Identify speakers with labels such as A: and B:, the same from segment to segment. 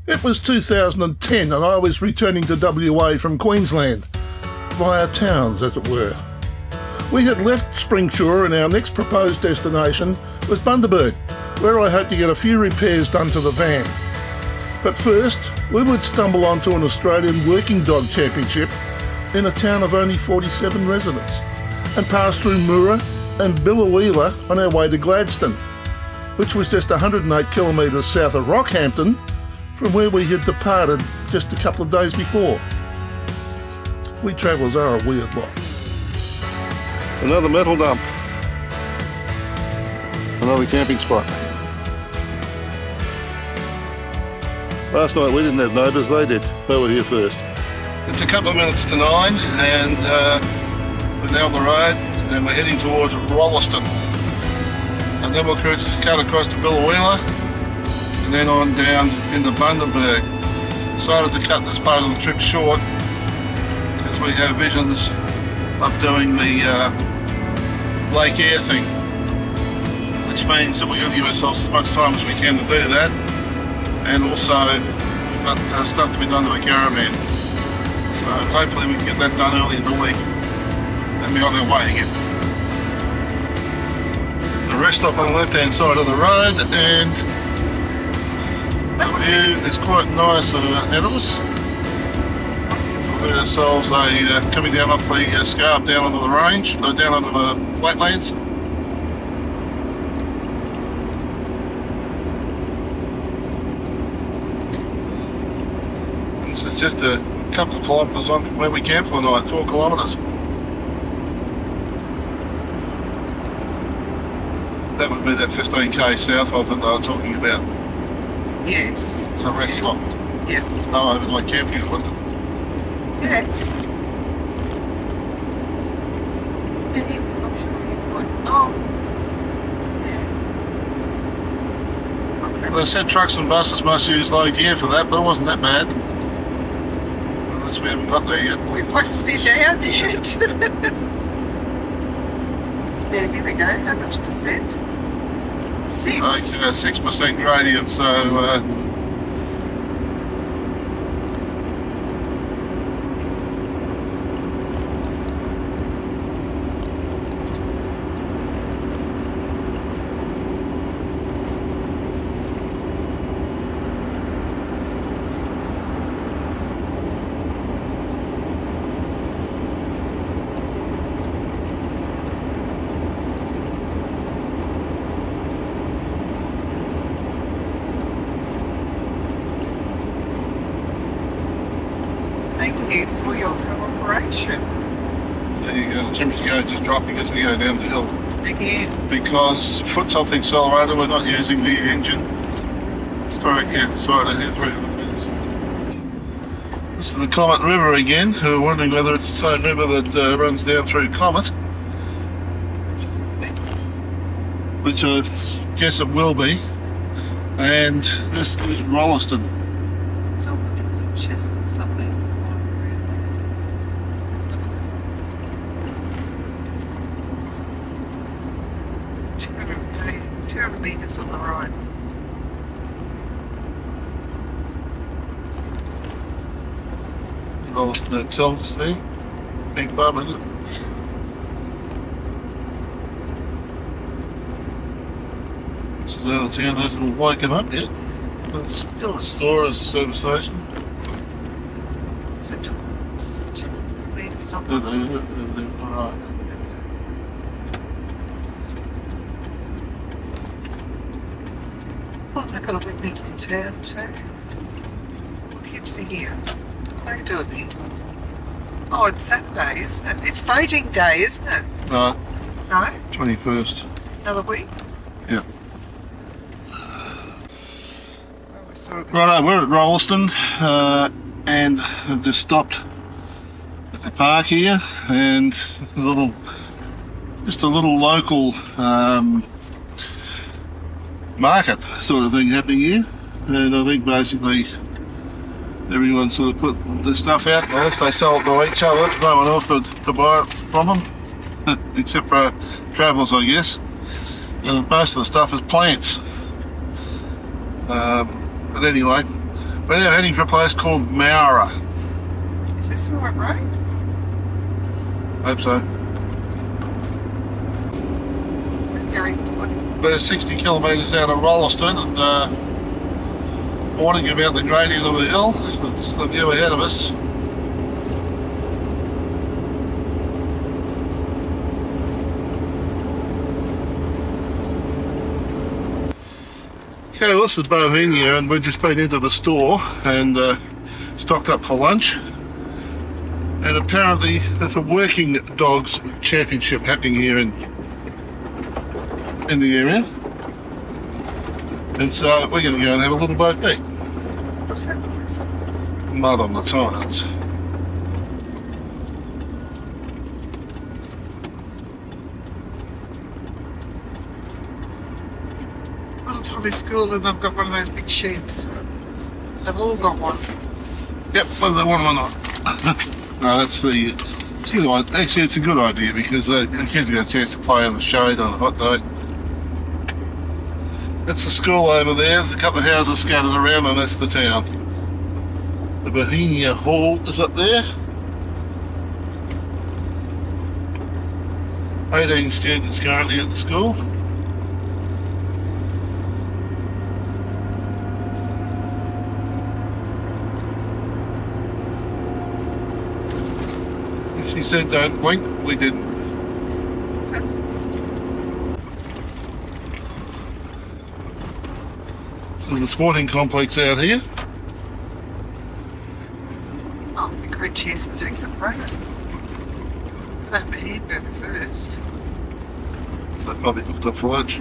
A: It was 2010 and I was returning to WA from Queensland, via towns as it were. We had left Springsure and our next proposed destination was Bundaberg, where I hoped to get a few repairs done to the van. But first, we would stumble onto an Australian working dog championship in a town of only 47 residents, and pass through Moura and Biloela on our way to Gladstone, which was just 108 kilometres south of Rockhampton from where we had departed just a couple of days before. We travellers are a weird lot. Another metal dump. Another camping spot. Last night we didn't have neighbours, they did. They were here first. It's a couple of minutes to 9 and we're now on the road and we're heading towards Rolleston. And then we'll cut across to Biloela and then on down into Bundaberg. Decided to cut this part of the trip short because we have visions of doing the Lake Air thing, which means that we're going to give ourselves as much time as we can to do that, and also we've got stuff to be done to the caravan. So hopefully we can get that done early in the week and be on our way again. The rest stop on the left hand side of the road, and the view is quite nice ahead of us. We've got ourselves coming down off the scarp down onto the range, down onto the flatlands. This is just a couple of kilometres on from where we camped for the night, 4 kilometres. That would be that 15k south of that they were talking about.
B: Yes.
A: It's a rest stop.
B: Yeah.
A: No, it was like camping, wasn't it?
B: Yeah. Yeah, I'm sure you could. Oh. Yeah. Okay.
A: They said trucks and buses must use low gear for that, but it wasn't that bad. Unless we haven't got there yet.
B: We won't be down yet. Yeah, here we go. How much percent? 6.
A: Like 6% gradient, so
B: Thank you for your cooperation.
A: there you go. The temperature gauge is dropping as we go down the hill.
B: Again.
A: Because foot's off the accelerator, we're not using the engine. Sorry to head through. This is the Comet River again. We're wondering whether it's the same river that runs down through Comet, which I guess it will be. And this is Rolleston.
B: So pictures or something. 200 metres on the right.
A: Rolleston itself, see? Big bum, isn't it? This is how the town hasn't woken up yet. That's
B: Still
A: the store as a service station.
B: So 200 metres on the
A: All right.
B: Oh, they've got a big meeting in town too. Kids are here. What are they doing here? Oh, it's Saturday, isn't it? It's voting day, isn't it?
A: No,
B: No?
A: 21st.
B: Another week?
A: Yeah.
B: Well,
A: Righto, we're at Rolleston and I've just stopped at the park here, and just a little local market sort of thing happening here, and I think basically everyone sort of put the stuff out unless they sell it to each other. There's no one else to buy it from them except for travellers, I guess, and most of the stuff is plants. But anyway, We're now heading for a place called Moura.
B: Is this the right road?
A: Hope so.
B: We're going what?
A: We're 60 kilometres out of Rolleston and warning about the gradient of the hill. It's the view ahead of us. Okay, well, this is Bauhinia and we've just been into the store and stocked up for lunch. And apparently there's a working dogs championship happening here in the area. And so we're going to go and have a little boat beat.
B: What's that noise?
A: Mud on the tyres.
B: Little tiny school and they've got one of those big sheds. They've all got one.
A: Yep, whether they want them or not. No, that's the... Actually, it's a good idea because the kids get a chance to play in the shade on a hot day. That's the school over there. There's a couple of houses scattered around and that's the town. The Bauhinia Hall is up there. 18 students currently at the school. If she said don't blink, we didn't. This is the sporting complex out here.
B: Oh, a great chance to take some photos. I'll have a hamburger first.
A: That probably looked up for lunch.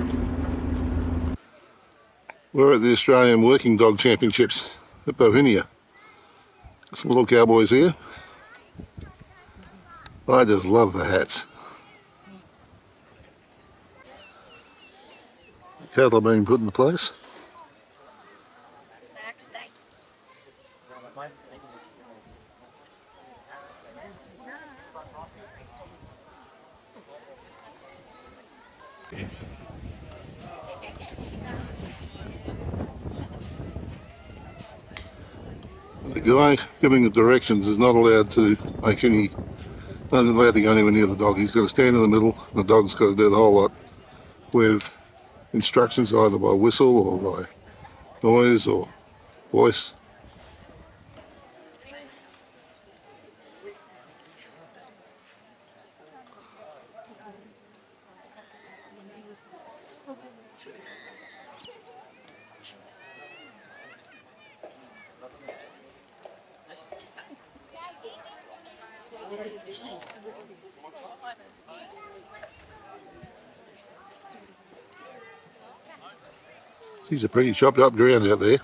A: We're at the Australian Working Dog Championships at Bauhinia. Some little cowboys here. I just love the hats. Cattle are being put into place. The guy giving the directions is not allowed to make any, not allowed to go anywhere near the dog. He's got to stand in the middle and the dog's got to do the whole lot with instructions either by whistle or by noise or voice. These are pretty chopped up ground out there.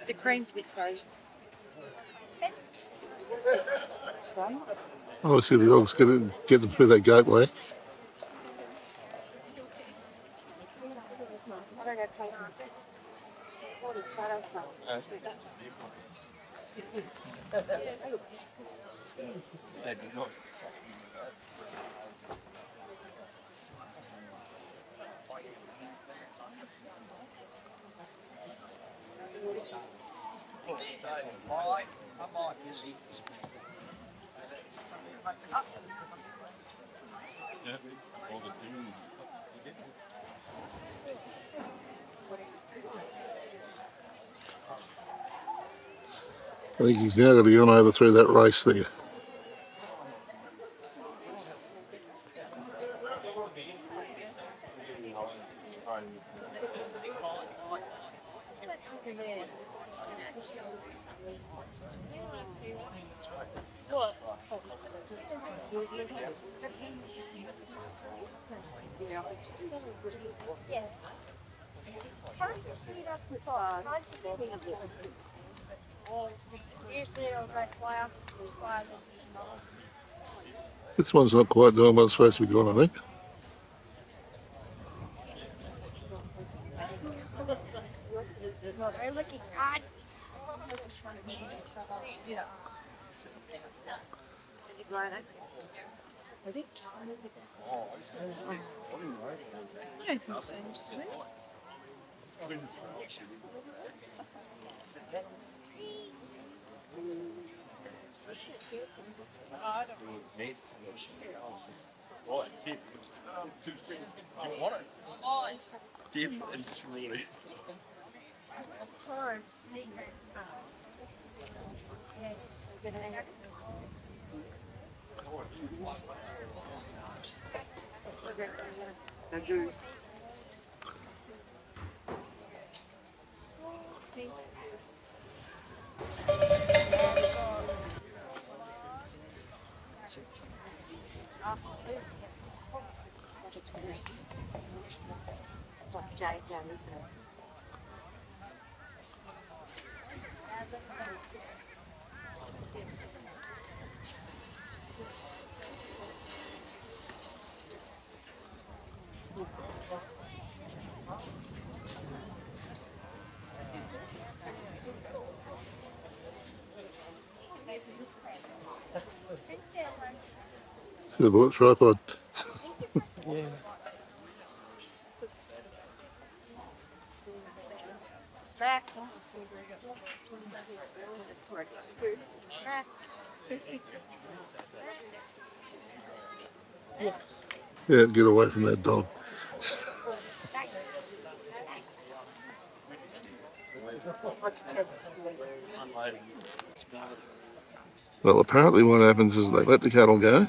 C: The cream's a bit frozen.
A: Oh, I see the dog's going to get them through that gateway. I think he's now got to go on over through that race there.
C: What? Yeah. Can't you see that before? Can't you see that? Usually it'll go fly up.
A: This one's not quite doing what it's supposed to be doing, I think.
C: They're looking hot.
A: Should have bought a tripod. Yeah, get away from that dog. Well, apparently what happens is they let the cattle go,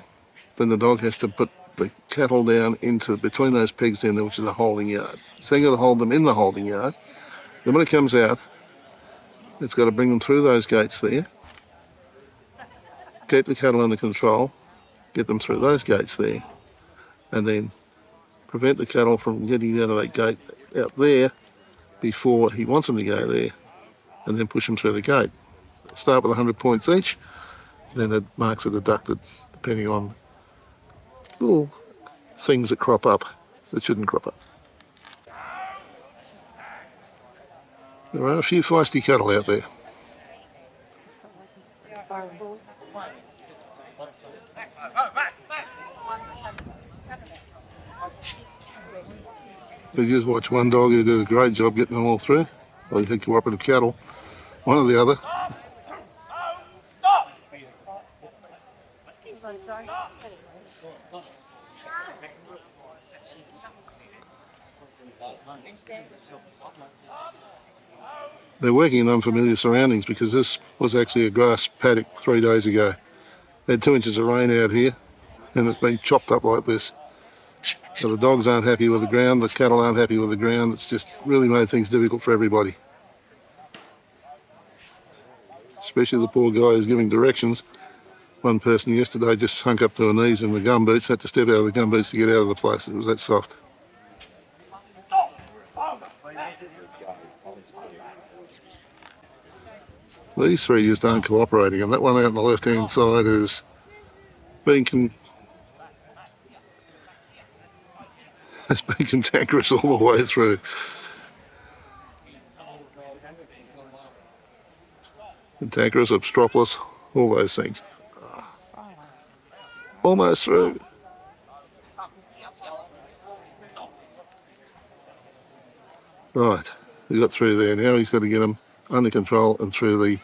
A: then the dog has to put the cattle down into between those pegs in there, which is a holding yard. So they've got to hold them in the holding yard. Then when it comes out, it's got to bring them through those gates there, keep the cattle under control, get them through those gates there, and then prevent the cattle from getting out of that gate out there before he wants them to go there, and then push them through the gate. Start with 100 points each, then the marks are deducted depending on little things that crop up that shouldn't crop up. There are a few feisty cattle out there. You just watch one dog who did a great job getting them all through. Or you had cooperative cattle, one or the other. They're working in unfamiliar surroundings because this was actually a grass paddock 3 days ago. They had 2 inches of rain out here and it's been chopped up like this. So the dogs aren't happy with the ground, the cattle aren't happy with the ground. It's just really made things difficult for everybody. Especially the poor guy who's giving directions. One person yesterday just sunk up to her knees in the gumboots, had to step out of the gumboots to get out of the place. It was that soft. These three just aren't cooperating, and that one out on the left-hand side has been cantankerous all the way through. Cantankerous, obstropolous, all those things. Almost through. Right, he got through there. Now he's got to get him under control and through the...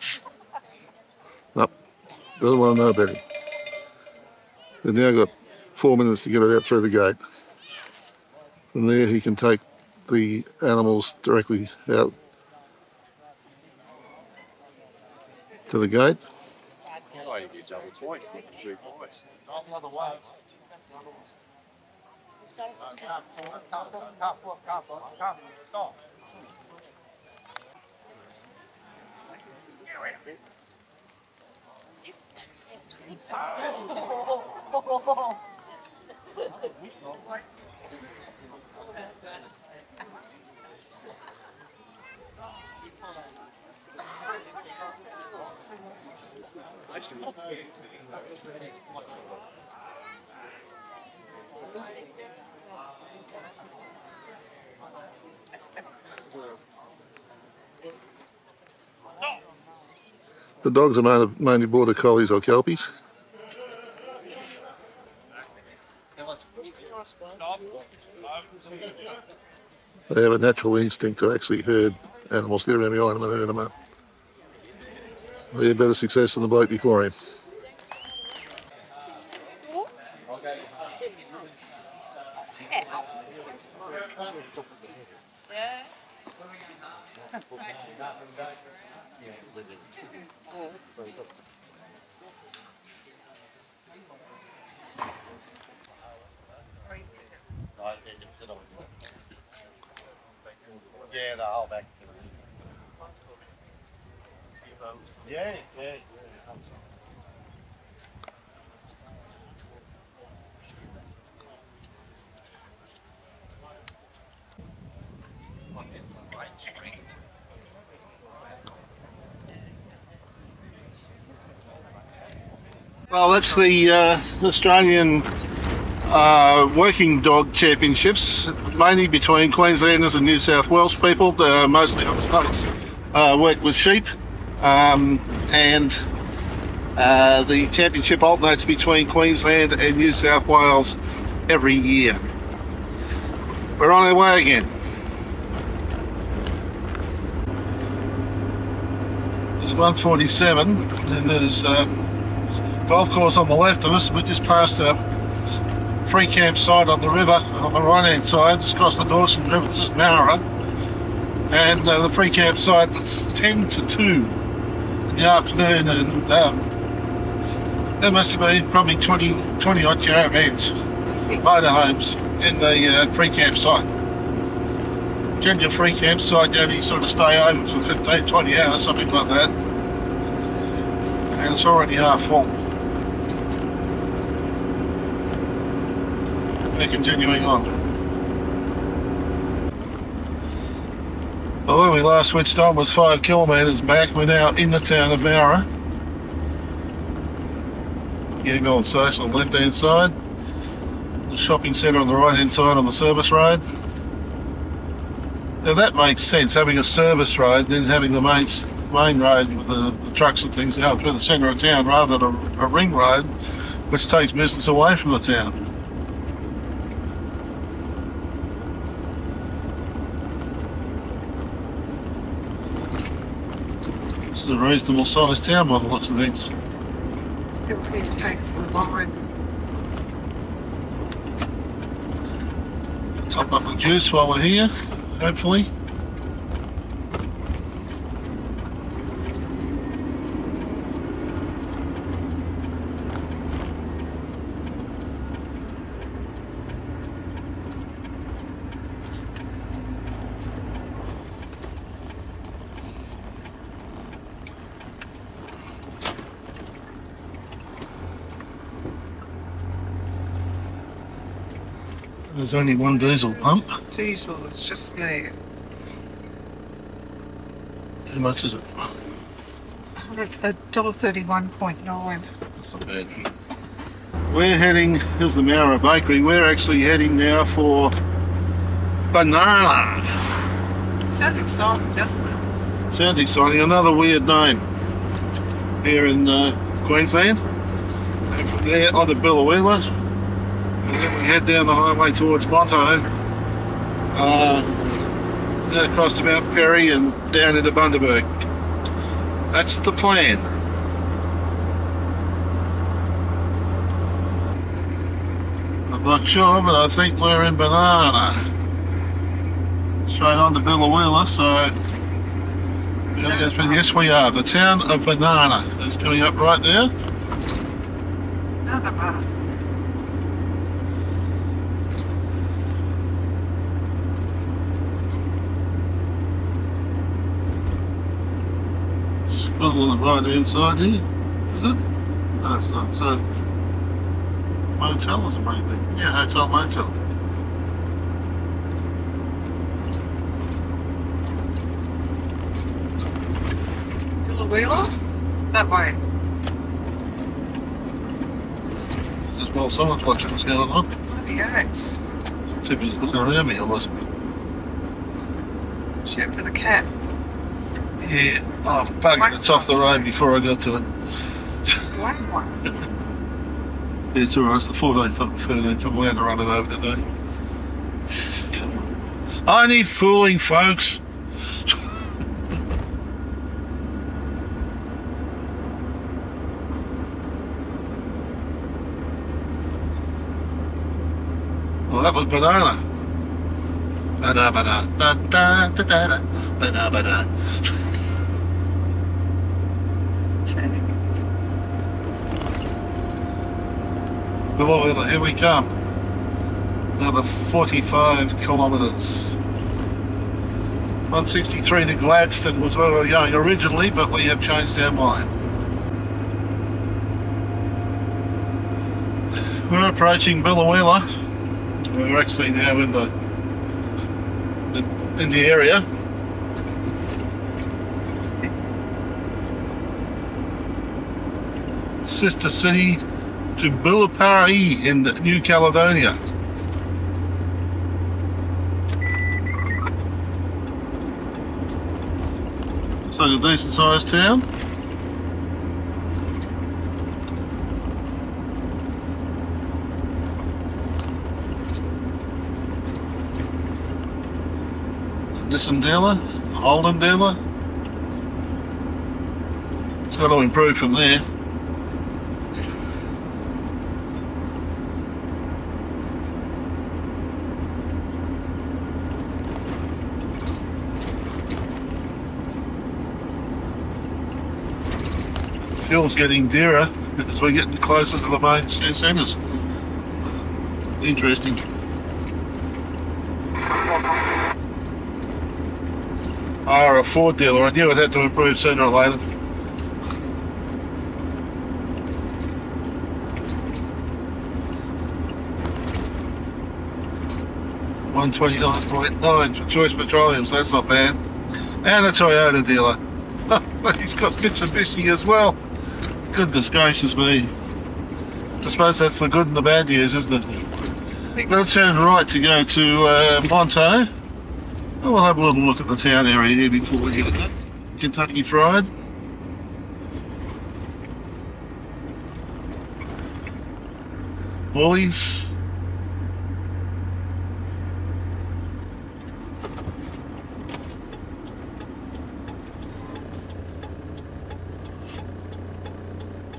A: Up. Doesn't want to know about it. They've now got 4 minutes to get it out through the gate. From there he can take the animals directly out to the gate. The dogs are mainly border collies or kelpies. They have a natural instinct to actually herd animals, get around behind them and herd them up. They had better success than the bloke before him.
D: Yeah, the whole back. Yeah, yeah.
A: Well, that's the Australian Working Dog Championships, mainly between Queenslanders and New South Wales people. Mostly other states work with sheep, and the championship alternates between Queensland and New South Wales every year. We're on our way again. There's 147, and there's golf course on the left of us. We just passed a free camp site on the river on the right hand side, just across the Dawson River. This is Moura, and the free camp site, it's 10 to 2 in the afternoon, and there must have been probably 20 odd caravans, motorhomes in the free camp site. Generally a free camp site, you only sort of stay over for 15-20 hours, something like that, and it's already half full. We're continuing on. Well, where we last switched on was 5 kilometres back. We're now in the town of Moura. Getting on social on the left hand side. The shopping centre on the right hand side on the service road. Now that makes sense, having a service road, then having the main road with the trucks and things out through the centre of town, rather than a ring road which takes business away from the town. This is a reasonable sized town by the looks of things.
B: People need to take for a line.
A: Top up the juice while we're here, hopefully. There's only one diesel pump.
B: Diesel is just there.
A: How much is it?
B: $1.31.9.
A: That's not bad. We're heading, here's the Moura Bakery, we're actually heading now for banana.
B: Sounds exciting, doesn't it?
A: Sounds exciting, another weird name here in Queensland. And from there on to Biloela. And then we head down the highway towards Monto, then across to Mount Perry and down into Bundaberg. That's the plan. I'm not sure, but I think we're in Banana. Straight on to Biloela, so yes we are. The town of Banana is coming up right now. hospital on the right hand side here. Is it? No, it's not. So, motel is it maybe? Yeah, hotel motel.
B: Biloela? That way.
A: As well, someone's watching what's going on.
B: Bloody oats.
A: Too busy looking around me, I was.
B: Shoot for the cat.
A: Yeah, oh, bugger, it's off the road before I got to it.
B: Black one.
A: Yeah, it's alright, it's the 14th, not the 13th. I'm allowed to run it over today. Only fooling, folks. Well, that was banana. Banana, banana, da da da da da, banana, banana. Biloela, here we come. Another 45 kilometres. 163 to Gladstone was where we were going originally, but we have changed our mind. We're approaching Biloela. We're actually now in the area. Sister city to Biloela in New Caledonia. So a decent sized town. Nissan dealer, Holden dealer. It's got to improve from there. Fuel's getting dearer as we're getting closer to the main centres. Interesting. Ah, a Ford dealer. I knew it had to improve sooner or later. $129.9 for Choice Petroleum, so that's not bad. And a Toyota dealer. But he's got Mitsubishi as well. Goodness gracious me. I suppose that's the good and the bad news, isn't it? We're going to turn right to go to Monto. Oh, we'll have a little look at the town area here before we get it. Kentucky Fried. Woolies.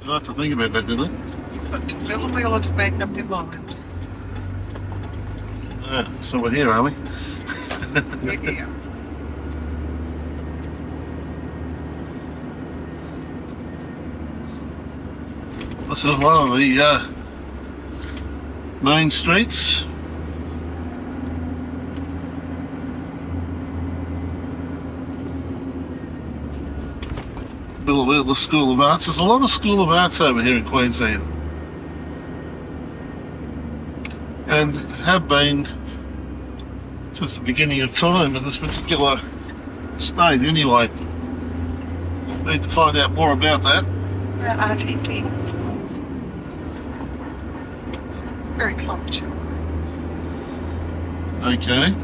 A: You don't have to think about that, do they?
B: But Biloela to make up your mind.
A: Yeah, so we're here, are we?
B: Yeah.
A: This is one of the main streets. Biloela School of Arts. There's a lot of School of Arts over here in Queensland. And have been since the beginning of time in this particular state anyway. Need to find out more about that.
B: RTV. Very cultural.
A: Okay.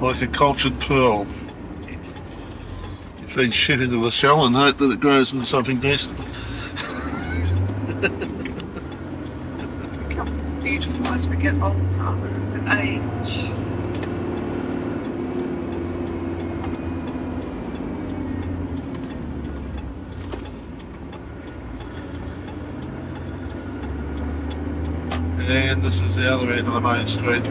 A: Like a cultured pearl.
B: Yes.
A: You feed shit into the shell and hope that it grows into something decent.
B: Become beautiful as we get older and age.
A: And this is the other end of the main street.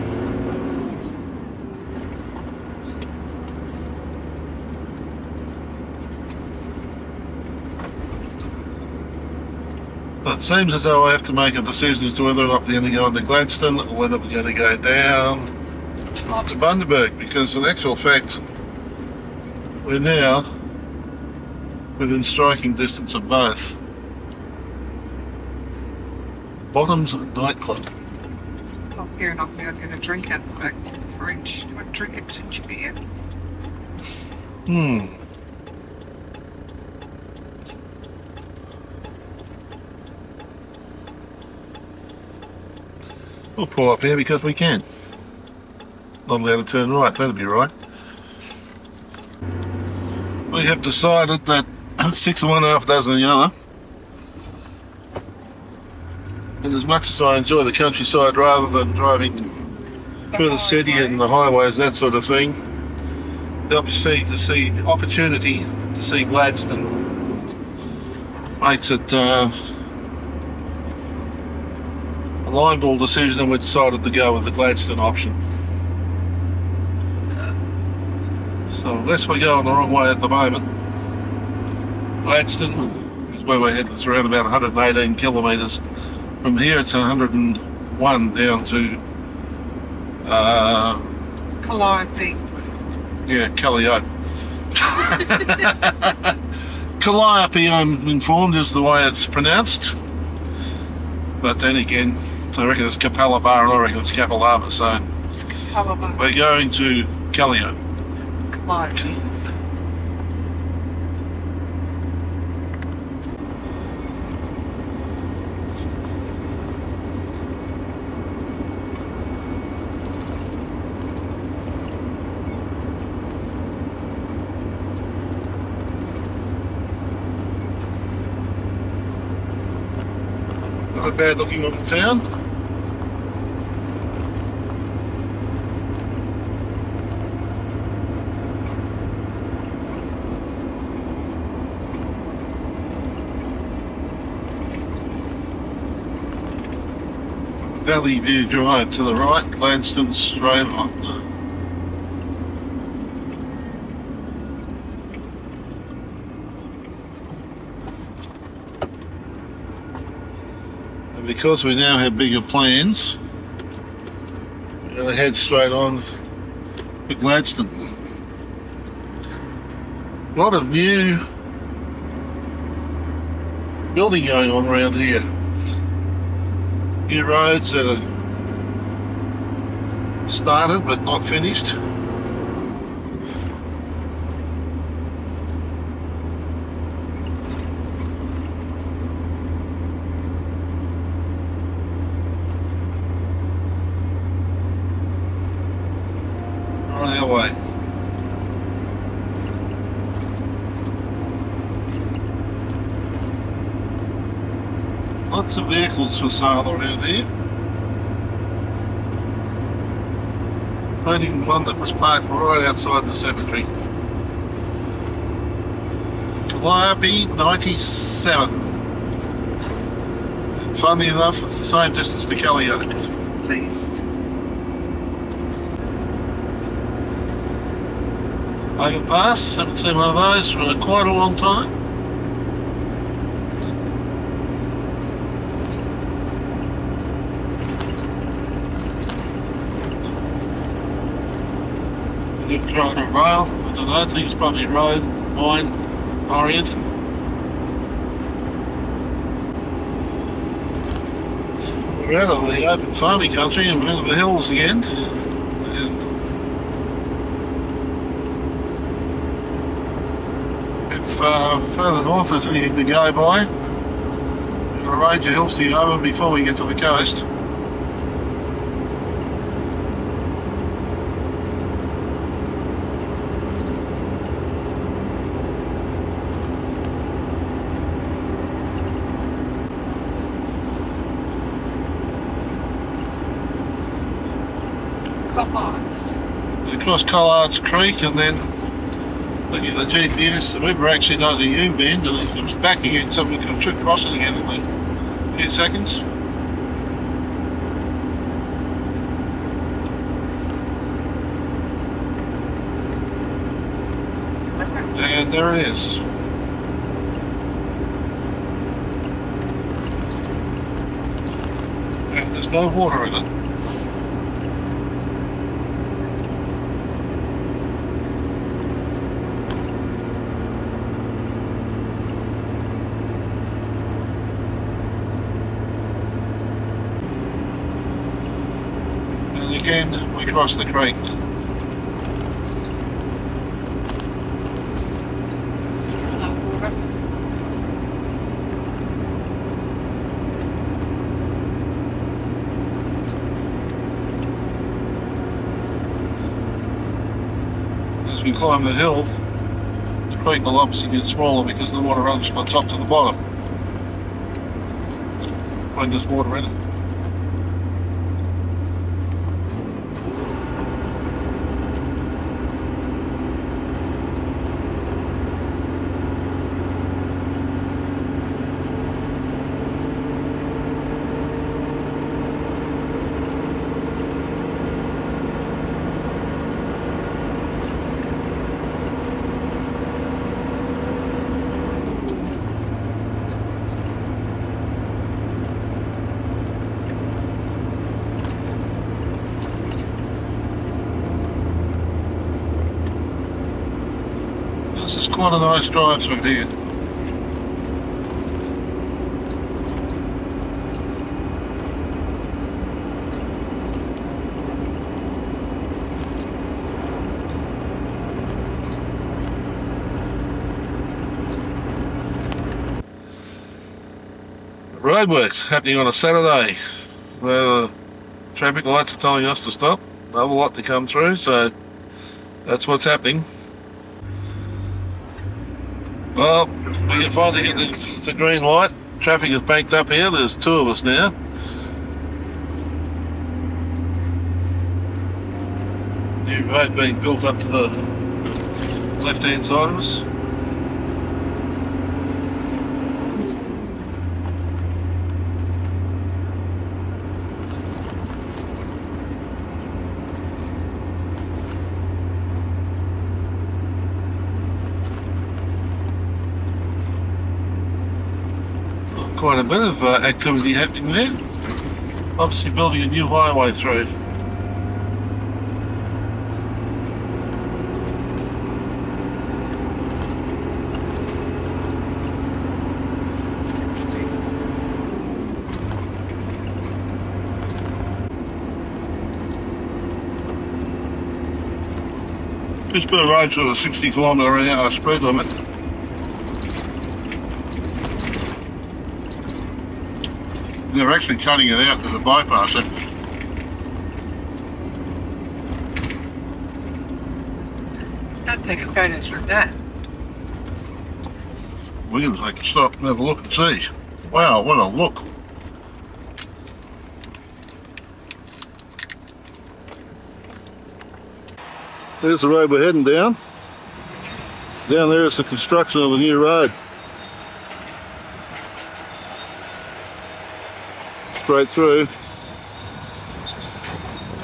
A: It seems as though I have to make a decision as to whether or not we're going to go into Gladstone or whether we're going to go down to Bundaberg, because in actual fact we're now within striking distance of both. Bottoms nightclub.
B: Oh, here enough now, I'm going to drink it back in the fridge. Do you want to drink it ginger beer?
A: We'll pull up here because we can. Not allowed to turn right, that'd be right. We have decided that 6 of one, half a dozen of the other. And as much as I enjoy the countryside rather than driving through the city and the highways, that sort of thing, the opportunity to see Gladstone makes it a line-ball decision, and we decided to go with the Gladstone option. So unless we're going the wrong way at the moment, Gladstone is where we're heading. It's around about 118 kilometres. From here it's 101 down to
B: Calliope.
A: Yeah, Calliope. Calliope, I'm informed, is the way it's pronounced. But then again, I reckon it's Capalaba and I reckon it's Capalaba, so
B: It's Capalaba.
A: we're going to Calliope.
B: Calliope.
A: Not a bad looking little town. Valley View Drive to the right, Gladstone straight on. And because we now have bigger plans, we're going to head straight on to Gladstone. A lot of new building going on around here. New roads that are started but not finished. On our way. Lots of vehicles for sale around here, including one that was parked right outside the cemetery. Calliope 97. Funny enough, it's the same distance to Calliope.
B: Please.
A: Overpass, haven't seen one of those for quite a long time. Road and rail, I don't know, I think it's probably road, mine oriented. We're out of the open farming country and we're into the hills again. And if further north there's anything to go by, we've got a range of hills to go over before we get to the coast.
B: Collards.
A: Across Collards Creek, and then looking at the GPS, the river actually does a U-bend and it comes back again, so we can cross it again in a few seconds. And there it is. And there's no water in it. again we cross the creek.
B: Still no water.
A: As we climb the hill, the creek will obviously get smaller because the water runs from the top to the bottom when there's water in it. This is quite a nice drive through here. Roadworks happening on a Saturday where the traffic lights are telling us to stop. Another lot to come through, so that's what's happening. Well, we can finally get the green light. Traffic is banked up here. There's two of us now. New road being built up to the left-hand side of us. Quite a bit of activity happening there. Obviously building a new highway through. This bit of road's got a 60 km/h speed limit. They're actually cutting it out to the bypass it.
B: Can't take a photos from that.
A: We're going to take a stop and have a look and see. Wow, what a look. There's the road we're heading down. Down there is the construction of the new road. Straight through.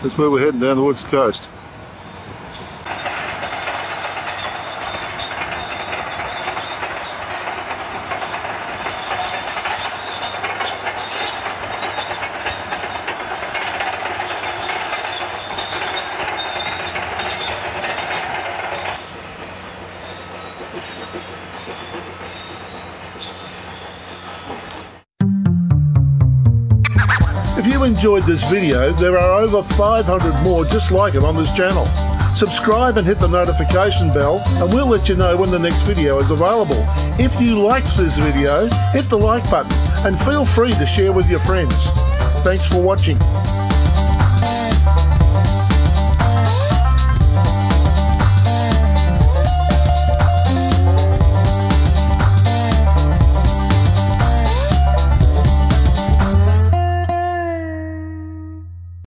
A: That's where we're heading down towards the coast.
E: If you enjoyed this video, there are over 500 more just like it on this channel. Subscribe and hit the notification bell and we'll let you know when the next video is available. If you liked this video, hit the like button and feel free to share with your friends. Thanks for watching.